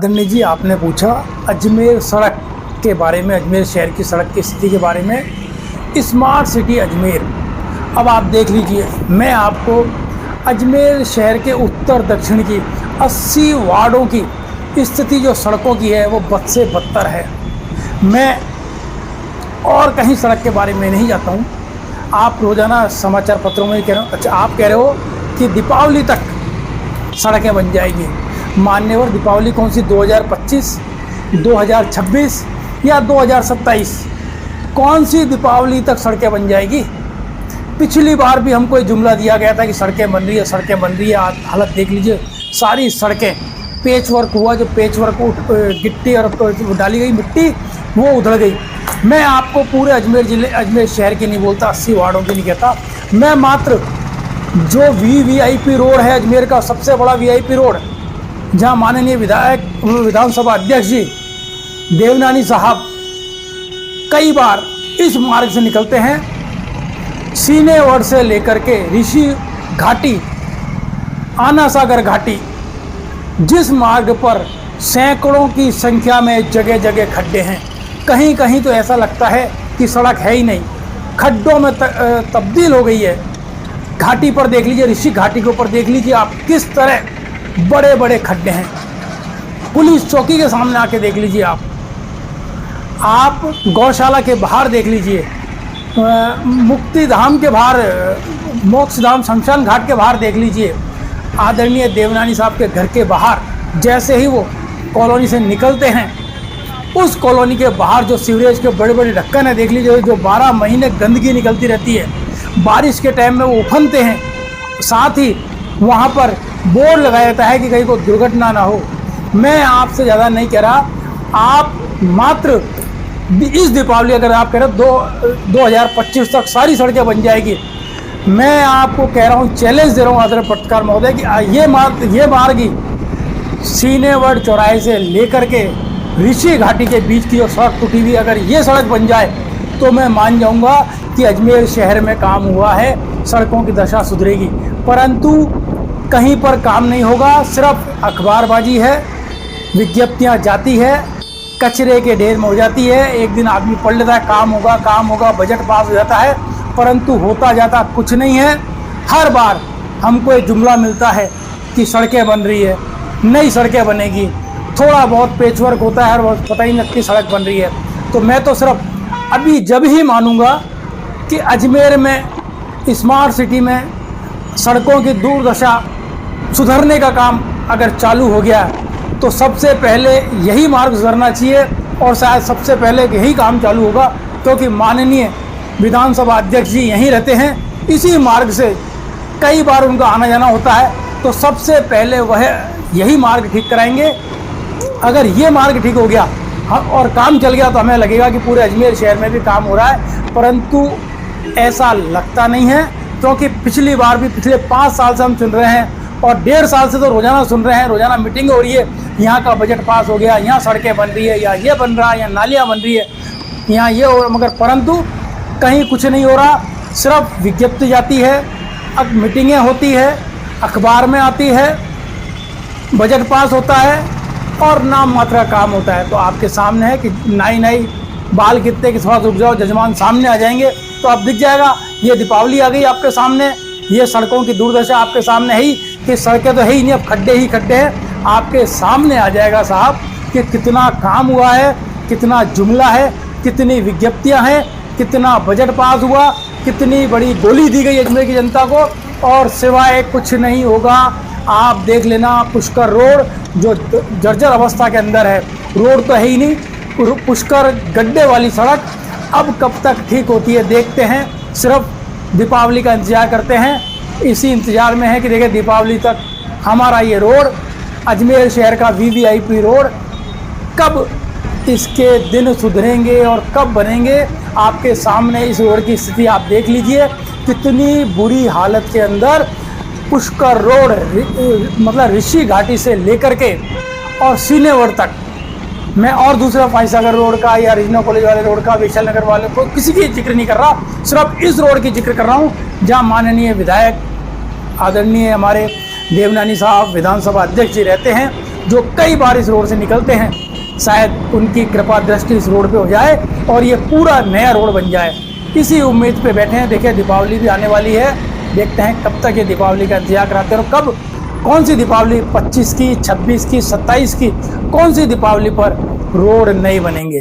आदरणीय जी, आपने पूछा अजमेर सड़क के बारे में, अजमेर शहर की सड़क की स्थिति के बारे में। स्मार्ट सिटी अजमेर, अब आप देख लीजिए, मैं आपको अजमेर शहर के उत्तर दक्षिण की 80 वार्डों की स्थिति जो सड़कों की है वो बद से बदतर है। मैं और कहीं सड़क के बारे में नहीं जाता हूँ। आप रोज़ाना समाचार पत्रों में कह रहे हो, अच्छा आप कह रहे हो कि दीपावली तक सड़कें बन जाएगी। मान्यवर, दीपावली कौन सी, 2025, 2026 या 2027? कौन सी दीपावली तक सड़कें बन जाएगी? पिछली बार भी हमको ये जुमला दिया गया था कि सड़कें बन रही है, सड़कें बन रही है। हालत देख लीजिए, सारी सड़कें पेच वर्क हुआ, जो पेच वर्क गिट्टी और डाली गई मिट्टी वो उधड़ गई। मैं आपको पूरे अजमेर ज़िले, अजमेर शहर की नहीं बोलता, 80 वार्डों की नहीं कहता। मैं मात्र जो वीआईपी रोड है अजमेर का, सबसे बड़ा वीआईपी रोड, जहां माननीय विधानसभा अध्यक्ष जी देवनानी साहब कई बार इस मार्ग से निकलते हैं। सीनेवर से लेकर के ऋषि घाटी, आना सागर घाटी, जिस मार्ग पर सैकड़ों की संख्या में जगह जगह खड्डे हैं। कहीं कहीं तो ऐसा लगता है कि सड़क है ही नहीं, खड्डों में तब्दील हो गई है। घाटी पर देख लीजिए, ऋषि घाटी के ऊपर देख लीजिए आप, किस तरह बड़े बड़े खड्डे हैं। पुलिस चौकी के सामने आके देख लीजिए आप गौशाला के बाहर देख लीजिए, मुक्ति धाम के बाहर, मोक्ष धाम शमशान घाट के बाहर देख लीजिए। आदरणीय देवनानी साहब के घर के बाहर जैसे ही वो कॉलोनी से निकलते हैं, उस कॉलोनी के बाहर जो सीवरेज के बड़े बड़े ढक्कन है देख लीजिए, जो 12 महीने गंदगी निकलती रहती है। बारिश के टाइम में वो उफनते हैं। साथ ही वहाँ पर बोर्ड लगाया जाता है कि कहीं कोई दुर्घटना ना हो। मैं आपसे ज़्यादा नहीं कह रहा, आप मात्र इस दीपावली, अगर आप कह रहे हो 2025 तक सारी सड़कें बन जाएगी, मैं आपको कह रहा हूँ, चैलेंज दे रहा हूँ आदरणीय पत्रकार महोदय कि ये मार्ग ही सीनेवर चौराहे से लेकर के ऋषि घाटी के बीच की जो सड़क टूटी हुई, अगर ये सड़क बन जाए तो मैं मान जाऊंगा कि अजमेर शहर में काम हुआ है, सड़कों की दशा सुधरेगी। परंतु कहीं पर काम नहीं होगा, सिर्फ अखबारबाजी है, विज्ञप्तियां जाती है, कचरे के ढेर में हो जाती है। एक दिन आदमी पढ़ लेता है काम होगा काम होगा, बजट पास हो जाता है, परंतु होता जाता कुछ नहीं है। हर बार हमको एक जुमला मिलता है कि सड़कें बन रही है, नई सड़कें बनेगी, थोड़ा बहुत पेचवर्क होता है और पता ही नहीं कि सड़क बन रही है। तो मैं तो सिर्फ अभी जब ही मानूंगा कि अजमेर में, स्मार्ट सिटी में सड़कों की दुर्दशा सुधरने का काम अगर चालू हो गया तो सबसे पहले यही मार्ग सुधरना चाहिए और शायद सबसे पहले यही काम चालू होगा, क्योंकि माननीय विधानसभा अध्यक्ष जी यहीं रहते हैं, इसी मार्ग से कई बार उनका आना जाना होता है। तो सबसे पहले वह यही मार्ग ठीक कराएंगे। अगर ये मार्ग ठीक हो गया और काम चल गया तो हमें लगेगा कि पूरे अजमेर शहर में भी काम हो रहा है, परंतु ऐसा लगता नहीं है। क्योंकि पिछली बार भी, पिछले 5 साल से हम सुन रहे हैं और 1.5 साल से तो रोज़ाना सुन रहे हैं, रोज़ाना मीटिंग हो रही है, यहाँ का बजट पास हो गया, यहाँ सड़कें बन रही है, या ये बन रहा है, या नालियाँ बन रही है, यहाँ ये हो, मगर परंतु कहीं कुछ नहीं हो रहा। सिर्फ विज्ञप्ति जाती है, अब मीटिंगें होती है, अखबार में आती है, बजट पास होता है और नाम मात्र काम होता है। तो आपके सामने है कि नई बाल कितने कि थोड़ा रुक जाओ, जजमान सामने आ जाएंगे तो अब दिख जाएगा। ये दीपावली आ गई आपके सामने, ये सड़कों की दुर्दशा आपके सामने है ही, कि सड़कें तो है ही नहीं, अब खड्डे ही खड्डे हैं। आपके सामने आ जाएगा साहब कि कितना काम हुआ है, कितना जुमला है, कितनी विज्ञप्तियां हैं, कितना बजट पास हुआ, कितनी बड़ी गोली दी गई अजमेर की जनता को, और सिवाय कुछ नहीं होगा। आप देख लेना, पुष्कर रोड जो जर्जर अवस्था के अंदर है, रोड तो है ही नहीं, पुष्कर गड्ढे वाली सड़क अब कब तक ठीक होती है देखते हैं। सिर्फ दीपावली का इंतज़ार करते हैं, इसी इंतज़ार में है कि देखिए दीपावली तक हमारा ये रोड, अजमेर शहर का वीवीआईपी रोड, कब इसके दिन सुधरेंगे और कब बनेंगे। आपके सामने इस रोड की स्थिति आप देख लीजिए, कितनी बुरी हालत के अंदर पुष्कर रोड, मतलब ऋषि घाटी से लेकर के और सीनेवर तक। मैं और दूसरा फाइसागर रोड का या रीजनल कॉलेज वाले रोड का, विशाल नगर वाले को किसी की जिक्र नहीं कर रहा, सिर्फ इस रोड की जिक्र कर रहा हूँ जहाँ माननीय विधायक आदरणीय हमारे देवनानी साहब विधानसभा अध्यक्ष जी रहते हैं। जो कई बार इस रोड से निकलते हैं, शायद उनकी कृपा दृष्टि इस रोड पे हो जाए और ये पूरा नया रोड बन जाए। इसी उम्मीद पे बैठे हैं। देखिए दीपावली भी आने वाली है, देखते हैं कब तक ये दीपावली का इंतजार कराते हैं और कब कौन सी दीपावली 25 की, 26 की, 27 की, कौन सी दीपावली पर रोड नहीं बनेंगे।